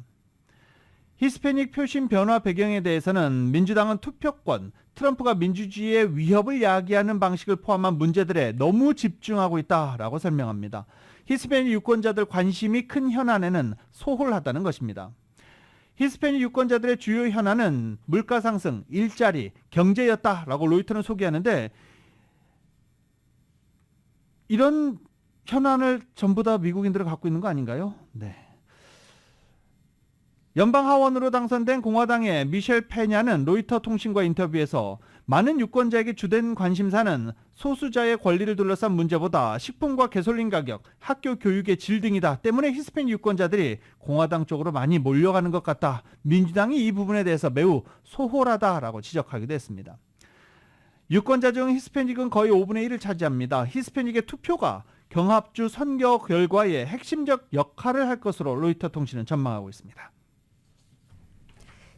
Speaker 2: 히스패닉 표심 변화 배경에 대해서는 민주당은 투표권, 트럼프가 민주주의의 위협을 야기하는 방식을 포함한 문제들에 너무 집중하고 있다라고 설명합니다. 히스패닉 유권자들 관심이 큰 현안에는 소홀하다는 것입니다. 히스패닉 유권자들의 주요 현안은 물가 상승, 일자리, 경제였다라고 로이터는 소개하는데 이런 현안을 전부 다 미국인들이 갖고 있는 거 아닌가요? 네. 연방 하원으로 당선된 공화당의 미셸 페냐는 로이터 통신과 인터뷰에서 많은 유권자에게 주된 관심사는 소수자의 권리를 둘러싼 문제보다 식품과 가솔린 가격, 학교 교육의 질 등이다. 때문에 히스패닉 유권자들이 공화당 쪽으로 많이 몰려가는 것 같다. 민주당이 이 부분에 대해서 매우 소홀하다라고 지적하기도 했습니다. 유권자 중 히스패닉은 거의 5분의 1을 차지합니다. 히스패닉의 투표가 경합주 선거 결과에 핵심적 역할을 할 것으로 로이터 통신은 전망하고 있습니다.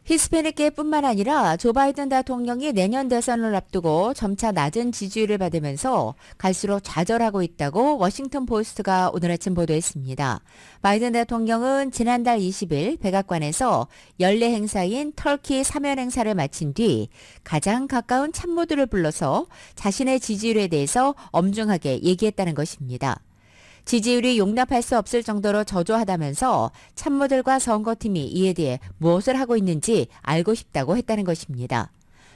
Speaker 3: 히스패닉계뿐만 아니라 조 바이든 대통령이 내년 대선을 앞두고 점차 낮은 지지율을 받으면서 갈수록 좌절하고 있다고 워싱턴 포스트가 오늘 아침 보도했습니다. 바이든 대통령은 지난달 20일 백악관에서 연례 행사인 터키 사면 행사를 마친 뒤 가장 가까운 참모들을 불러서 자신의 지지율에 대해서 엄중하게 얘기했다는 것입니다. 지지율이 용납할 수 없을 정도로 저조하다면서 참모들과 선거팀이 이에 대해 무엇을 하고 있는지 알고 싶다고 했다는 것입니다.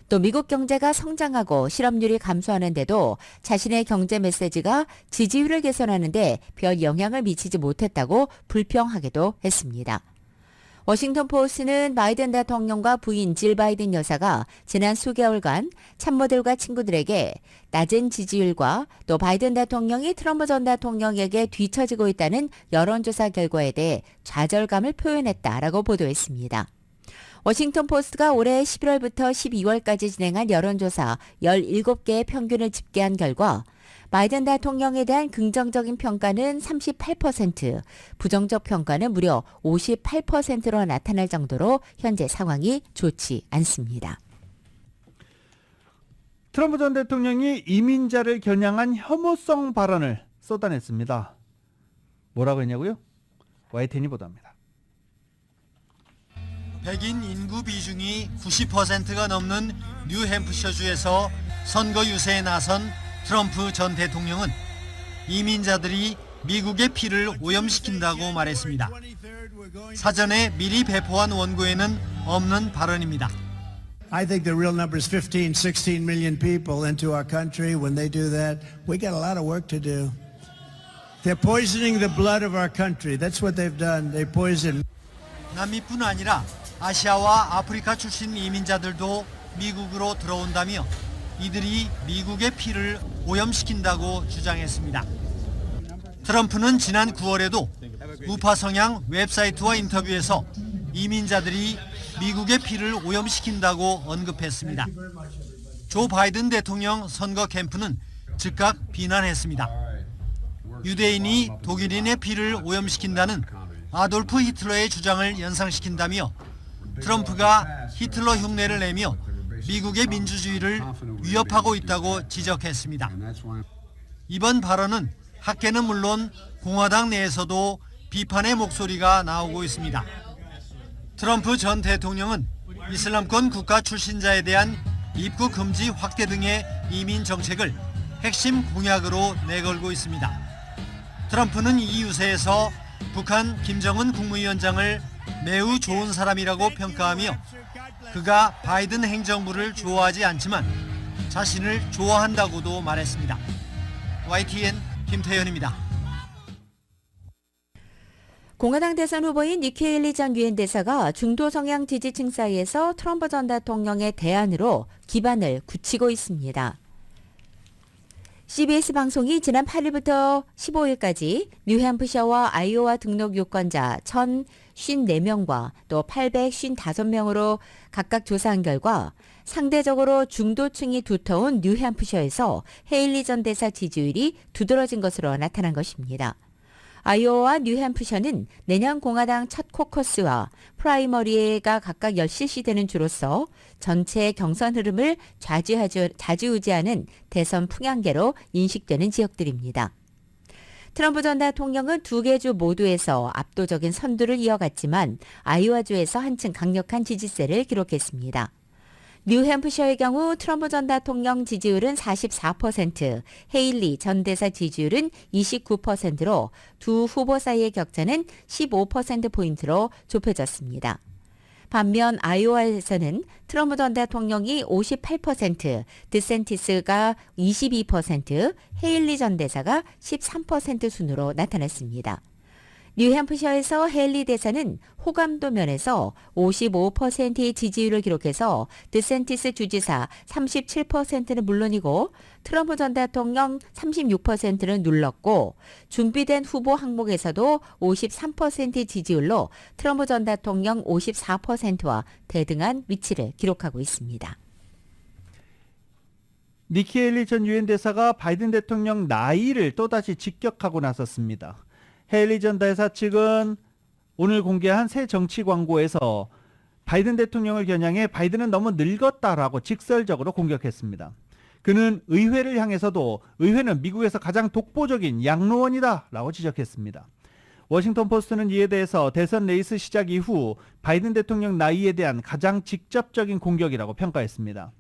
Speaker 3: 또 미국 경제가 성장하고 실업률이 감소하는데도 자신의 경제 메시지가 지지율을 개선하는 데 별 영향을 미치지 못했다고 불평하기도 했습니다. 워싱턴 포스트는 바이든 대통령과 부인 질 바이든 여사가 지난 수개월간 참모들과 친구들에게 낮은 지지율과 또 바이든 대통령이 트럼프 전 대통령에게 뒤처지고 있다는 여론조사 결과에 대해 좌절감을 표현했다라고 보도했습니다. 워싱턴 포스트가 올해 11월부터 12월까지 진행한 여론조사 17개의 평균을 집계한 결과 바이든 대통령에 대한 긍정적인 평가는 38%, 부정적 평가는 무려 58%로 나타날 정도로 현재 상황이 좋지 않습니다.
Speaker 2: 트럼프 전 대통령이 이민자를 겨냥한 혐오성 발언을 쏟아냈습니다. 뭐라고 했냐고요? YTN이 보도합니다.
Speaker 13: 백인 인구 비중이 90%가 넘는 뉴햄프셔주에서 선거 유세에 나선 트럼프 전 대통령은 이민자들이 미국의 피를 오염시킨다고 말했습니다. 사전에 미리 배포한 원고에는 없는 발언입니다.
Speaker 14: I think the real number is 15, 16 million people into our country. When they do that, we got a lot of work to do. They're poisoning the blood of our country. That's what they've done. They poison.
Speaker 13: 남미뿐 아니라 아시아와 아프리카 출신 이민자들도 미국으로 들어온다며 이들이 미국의 피를 오염시킨다고 주장했습니다. 트럼프는 지난 9월에도 우파 성향 웹사이트와 인터뷰에서 이민자들이 미국의 피를 오염시킨다고 언급했습니다. 조 바이든 대통령 선거 캠프는 즉각 비난했습니다. 유대인이 독일인의 피를 오염시킨다는 아돌프 히틀러의 주장을 연상시킨다며 트럼프가 히틀러 흉내를 내며 미국의 민주주의를 위협하고 있다고 지적했습니다. 이번 발언은 학계는 물론 공화당 내에서도 비판의 목소리가 나오고 있습니다. 트럼프 전 대통령은 이슬람권 국가 출신자에 대한 입국 금지 확대 등의 이민 정책을 핵심 공약으로 내걸고 있습니다. 트럼프는 이 유세에서 북한 김정은 국무위원장을 매우 좋은 사람이라고 평가하며 그가 바이든 행정부를 좋아하지 않지만 자신을 좋아한다고도 말했습니다. YTN 김태현입니다.
Speaker 3: 공화당 대선 후보인 니키 헤일리 전 유엔 대사가 중도 성향 지지층 사이에서 트럼프 전 대통령의 대안으로 기반을 굳히고 있습니다. CBS 방송이 지난 8일부터 15일까지 뉴햄프셔와 아이오와 등록 유권자 1,054명과 또 855명으로 각각 조사한 결과 상대적으로 중도층이 두터운 뉴햄프셔에서 헤일리 전 대사 지지율이 두드러진 것으로 나타난 것입니다. 아이오와 뉴햄프셔는 내년 공화당 첫 코커스와 프라이머리가 각각 실시되는 주로서 전체 경선 흐름을 좌지우지하는 대선 풍향계로 인식되는 지역들입니다. 트럼프 전 대통령은 두 개 주 모두에서 압도적인 선두를 이어갔지만 아이오와주에서 한층 강력한 지지세를 기록했습니다. 뉴햄프셔의 경우 트럼프 전 대통령 지지율은 44%, 헤일리 전 대사 지지율은 29%로 두 후보 사이의 격차는 15%포인트로 좁혀졌습니다. 반면 아이오와에서는 트럼프 전 대통령이 58%, 드샌티스가 22%, 헤일리 전 대사가 13% 순으로 나타났습니다. 뉴햄프셔에서 헤일리 대사는 호감도 면에서 55%의 지지율을 기록해서 드샌티스 주지사 37%는 물론이고 트럼프 전 대통령 36%는 눌렀고 준비된 후보 항목에서도 53%의 지지율로 트럼프 전 대통령 54%와 대등한 위치를 기록하고 있습니다.
Speaker 2: 니키 헤일리 전 유엔 대사가 바이든 대통령 나이를 또다시 직격하고 나섰습니다. 헤일리 전 대사 측은 오늘 공개한 새 정치 광고에서 바이든 대통령을 겨냥해 바이든은 너무 늙었다라고 직설적으로 공격했습니다. 그는 의회를 향해서도 의회는 미국에서 가장 독보적인 양로원이다라고 지적했습니다. 워싱턴 포스트는 이에 대해서 대선 레이스 시작 이후 바이든 대통령 나이에 대한 가장 직접적인 공격이라고 평가했습니다.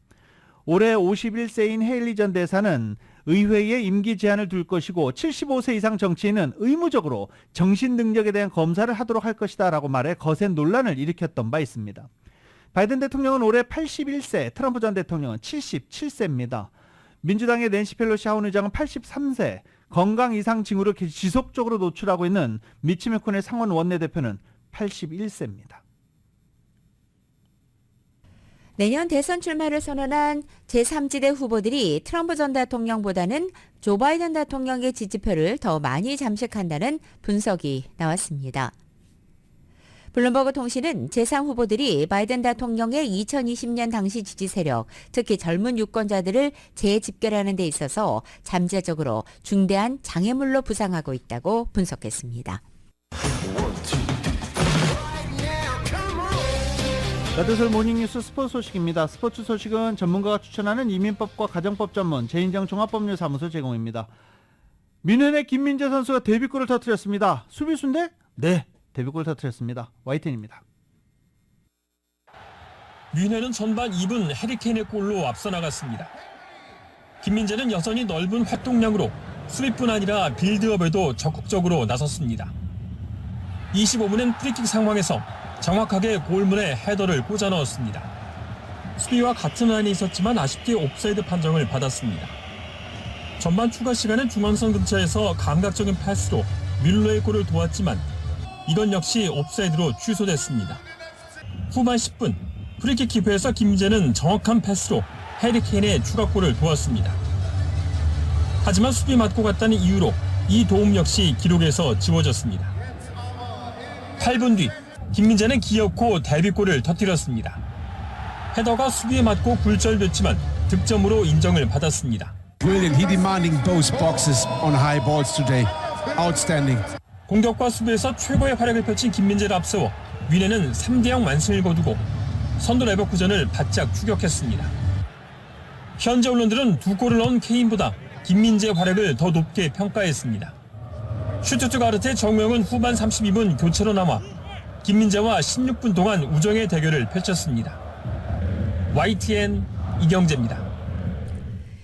Speaker 2: 올해 51세인 헤일리 전 대사는 의회에 임기 제한을 둘 것이고 75세 이상 정치인은 의무적으로 정신 능력에 대한 검사를 하도록 할 것이다 라고 말해 거센 논란을 일으켰던 바 있습니다. 바이든 대통령은 올해 81세, 트럼프 전 대통령은 77세입니다. 민주당의 낸시 펠로시 하원 의장은 83세, 건강 이상 징후를 지속적으로 노출하고 있는 미치 매코넬 상원 원내대표는 81세입니다.
Speaker 3: 내년 대선 출마를 선언한 제3지대 후보들이 트럼프 전 대통령보다는 조 바이든 대통령의 지지표를 더 많이 잠식한다는 분석이 나왔습니다. 블룸버그 통신은 제3 후보들이 바이든 대통령의 2020년 당시 지지 세력, 특히 젊은 유권자들을 재집결하는 데 있어서 잠재적으로 중대한 장애물로 부상하고 있다고 분석했습니다.
Speaker 2: 나도설 모닝뉴스 스포츠 소식입니다. 스포츠 소식은 전문가가 추천하는 이민법과 가정법 전문 제인정 종합법률사무소 제공입니다. 민현의 김민재 선수가 데뷔골을 터뜨렸습니다. 수비수인데? 네, 데뷔골 터뜨렸습니다. YTN입니다.
Speaker 15: 민현은 전반 2분 해리케인의 골로 앞서 나갔습니다. 김민재는 여전히 넓은 활동량으로 수비뿐 아니라 빌드업에도 적극적으로 나섰습니다. 25분엔 프리킥 상황에서 정확하게 골문에 헤더를 꽂아 넣었습니다. 수비와 같은 라인에 있었지만 아쉽게 옵사이드 판정을 받았습니다. 전반 추가 시간엔 중앙선 근처에서 감각적인 패스로 뮬러의 골을 도왔지만 이건 역시 옵사이드로 취소됐습니다. 후반 10분 프리킥 기회에서 김민재는 정확한 패스로 해리케인의 추가골을 도왔습니다. 하지만 수비 맞고 갔다는 이유로 이 도움 역시 기록에서 지워졌습니다. 8분 뒤 김민재는 기어코 데뷔골을 터뜨렸습니다. 헤더가 수비에 맞고 굴절됐지만 득점으로 인정을 받았습니다.
Speaker 16: Brilliant. He demanding both boxes on high balls today. Outstanding.
Speaker 15: 공격과 수비에서 최고의 활약을 펼친 김민재를 앞세워 위네는 3대0 완승을 거두고 선두 레버쿠젠을 바짝 추격했습니다. 현재 언론들은 두 골을 넣은 케인보다 김민재의 활약을 더 높게 평가했습니다. 슈투트가르트의 정우영은 후반 32분 교체로 남아 김민재와 16분 동안 우정의 대결을 펼쳤습니다. YTN 이경재입니다.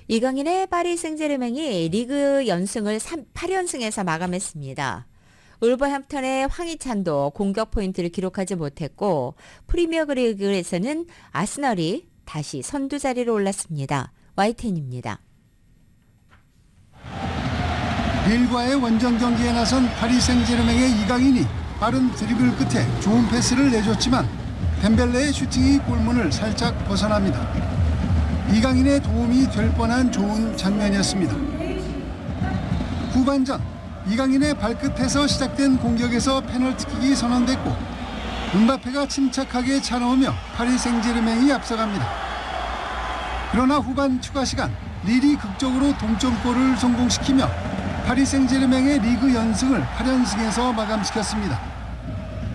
Speaker 3: 이강인의 파리 생제르맹이 리그 연승을 8연승에서 마감했습니다. 울버햄턴의 황희찬도 공격 포인트를 기록하지 못했고 프리미어리그에서는 아스널이 다시 선두 자리로 올랐습니다. YTN입니다.
Speaker 17: 릴과의 원정 경기에 나선 파리 생제르맹의 이강인이 빠른 드리블 끝에 좋은 패스를 내줬지만 덴벨레의 슈팅이 골문을 살짝 벗어납니다. 이강인의 도움이 될 뻔한 좋은 장면이었습니다. 후반전 이강인의 발끝에서 시작된 공격에서 페널티킥이 선언됐고 음바페가 침착하게 차 넣으며 파리 생제르맹이 앞서갑니다. 그러나 후반 추가 시간 릴이 극적으로 동점골을 성공시키며 파리 생제르맹의 리그 연승을 8연승에서 마감시켰습니다.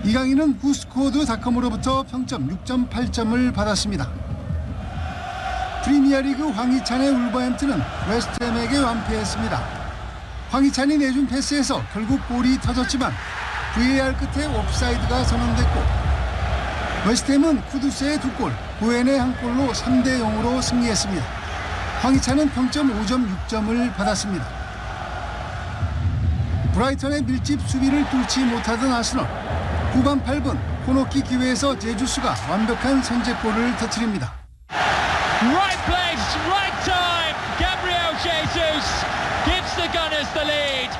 Speaker 17: 이강인은 구스코어드닷컴으로부터 평점 6.8점을 받았습니다. 프리미어리그 황희찬의 울버햄튼은 웨스트햄에게 완패했습니다. 황희찬이 내준 패스에서 결국 골이 터졌지만 VAR 끝에 옵사이드가 선언됐고 웨스트햄은 쿠두스의 2골, 고엔의 1골로 3대0으로 승리했습니다. 황희찬은 평점 5.6점을 받았습니다. 브라이턴의 밀집 수비를 뚫지 못하던 아스널, 후반 8분 코너킥 기회에서 제주스가 완벽한 선제골을 터뜨립니다.
Speaker 18: Right place, right time. Gabriel Jesus gives the Gunners the lead.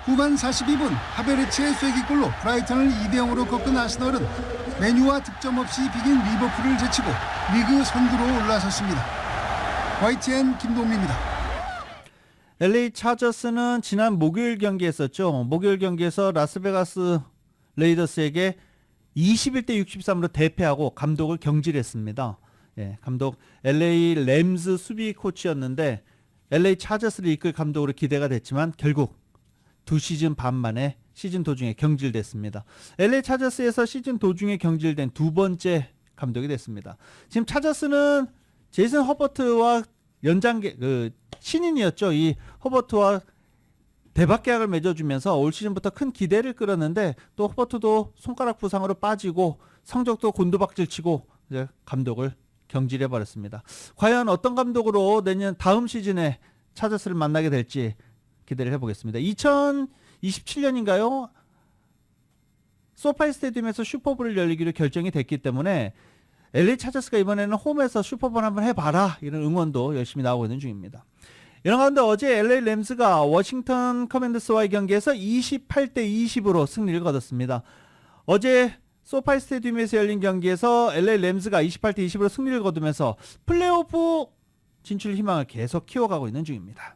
Speaker 17: 후반 42분 하베르츠의 쐐기골로 브라이턴을 2대0으로 꺾은 아스널은 메뉴와 득점 없이 비긴 리버풀을 제치고 리그 선두로 올라섰습니다. YTN 김동민입니다.
Speaker 2: LA 차저스는 지난 목요일 경기했었죠. 목요일 경기에서 라스베가스 레이더스에게 21대 63으로 대패하고 감독을 경질했습니다. 예, 감독 LA 램즈 수비 코치였는데 LA 차저스를 이끌 감독으로 기대가 됐지만 결국 2시즌 반 만에 시즌 도중에 경질됐습니다. LA 차저스에서 시즌 도중에 경질된 두 번째 감독이 됐습니다. 지금 차저스는 제이슨 허버트와 신인이었죠. 이 허버트와 대박 계약을 맺어주면서 올 시즌부터 큰 기대를 끌었는데 또 허버트도 손가락 부상으로 빠지고 성적도 곤두박질치고 이제 감독을 경질해버렸습니다. 과연 어떤 감독으로 내년 다음 시즌에 차저스를 만나게 될지 기대를 해보겠습니다. 2027년인가요? 소파이 스테디움에서 슈퍼볼을 열리기로 결정이 됐기 때문에 LA 차저스가 이번에는 홈에서 슈퍼볼 한번 해봐라 이런 응원도 열심히 나오고 있는 중입니다. 이런 가운데 어제 LA 램스가 워싱턴 커맨더스와의 경기에서 28대 20으로 승리를 거뒀습니다. 어제 소파이 스테디움에서 열린 경기에서 LA 램스가 28대 20으로 승리를 거두면서 플레이오프 진출 희망을 계속 키워가고 있는 중입니다.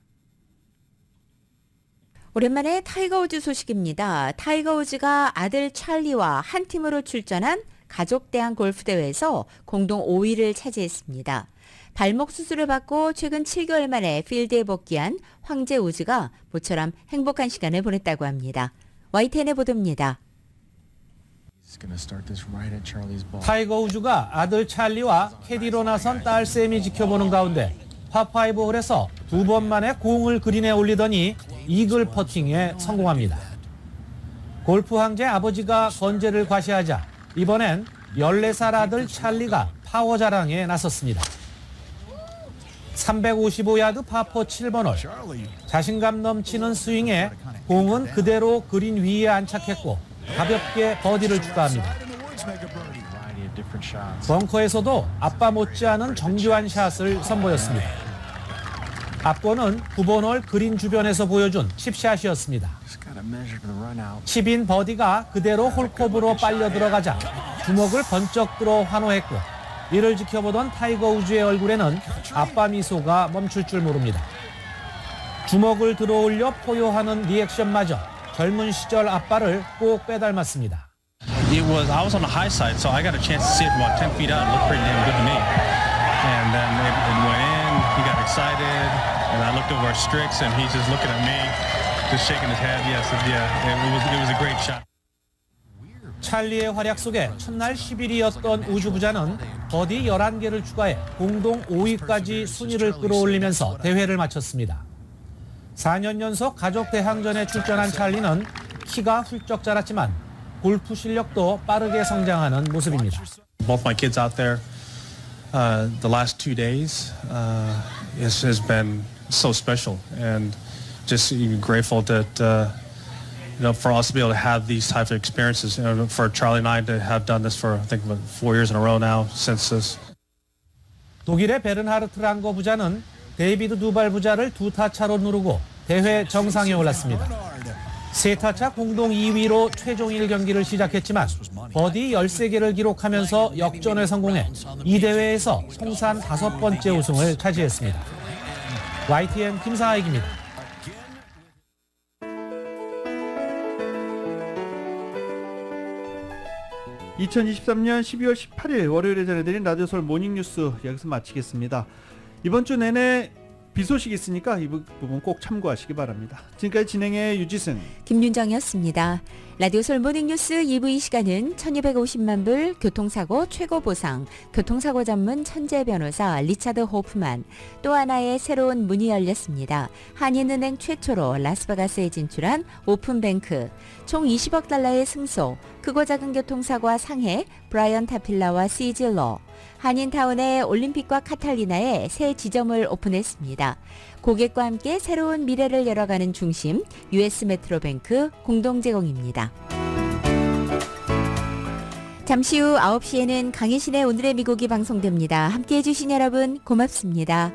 Speaker 3: 오랜만에 타이거 우즈 소식입니다. 타이거 우즈가 아들 찰리와 한 팀으로 출전한 가족 대항 골프 대회에서 공동 5위를 차지했습니다. 발목 수술을 받고 최근 7개월 만에 필드에 복귀한 황제 우즈가 모처럼 행복한 시간을 보냈다고 합니다. YTN의 보도입니다.
Speaker 19: 타이거 우즈가 아들 찰리와 캐디로 나선 딸 샘이 지켜보는 가운데 파5 홀에서 두 번 만에 공을 그린에 올리더니 이글 퍼팅에 성공합니다. 골프 황제 아버지가 건재를 과시하자 이번엔 14살 아들 찰리가 파워 자랑에 나섰습니다. 355야드 파포 7번 홀. 자신감 넘치는 스윙에 공은 그대로 그린 위에 안착했고 가볍게 버디를 추가합니다. 벙커에서도 아빠 못지않은 정교한 샷을 선보였습니다. 앞권은 9번 홀 그린 주변에서 보여준 칩샷이었습니다. 칩인 버디가 그대로 홀컵으로 빨려 들어가자 주먹을 번쩍 들어 환호했고 이를 지켜보던 타이거 우즈의 얼굴에는 아빠 미소가 멈출 줄 모릅니다. 주먹을 들어올려 포효하는 리액션마저 젊은 시절 아빠를 꼭 빼닮았습니다.
Speaker 20: I was on the high side, so I got a chance to see it from about 10 feet out. It looked pretty damn good to me. And then it went in, he got excited, and I looked over at Strix, and he's just looking at me, just shaking his head. Yes, yeah, it was a great shot.
Speaker 19: 찰리의 활약 속에 첫날 10위였던 우주부자는 버디 11개를 추가해 공동 5위까지 순위를 끌어올리면서 대회를 마쳤습니다. 4년 연속 가족 대항전에 출전한 찰리는 키가 훌쩍 자랐지만 골프 실력도 빠르게 성장하는 모습입니다.
Speaker 20: Both my kids out there, the last 2 days has been so special, and just grateful that for us to be able to have these types of experiences, for Charlie and I to have done this for I think 4 years in a row now since this.
Speaker 19: 독일의 베른하르트 랑거 부자는 데이비드 두발 부자를 2타 차로 누르고 대회 정상에 올랐습니다. 3타 차 공동 2위로 최종 1경기를 시작했지만 버디 13개를 기록하면서 역전에 성공해 이 대회에서 통산 5번째 우승을 차지했습니다. YTN 김상아익입니다.
Speaker 2: 2023년 12월 18일 월요일에 전해드린 라디오 서울 모닝뉴스 여기서 마치겠습니다. 이번 주 내내 비 소식이 있으니까 이 부분 꼭 참고하시기 바랍니다. 지금까지 진행의 유지승,
Speaker 3: 김윤정이었습니다. 라디오 서울 모닝뉴스 2부 이 시간은 1250만 불 교통사고 최고 보상, 교통사고 전문 천재 변호사 리차드 호프만, 또 하나의 새로운 문이 열렸습니다. 한인은행 최초로 라스베가스에 진출한 오픈뱅크, 총 20억 달러의 승소, 크고 작은 교통사고와 상해, 브라이언 타필라와 시질러, 한인타운의 올림픽과 카탈리나에 새 지점을 오픈했습니다. 고객과 함께 새로운 미래를 열어가는 중심, US 메트로뱅크 공동 제공입니다. 잠시 후 9시에는 강희신의 오늘의 미국이 방송됩니다. 함께해 주신 여러분 고맙습니다.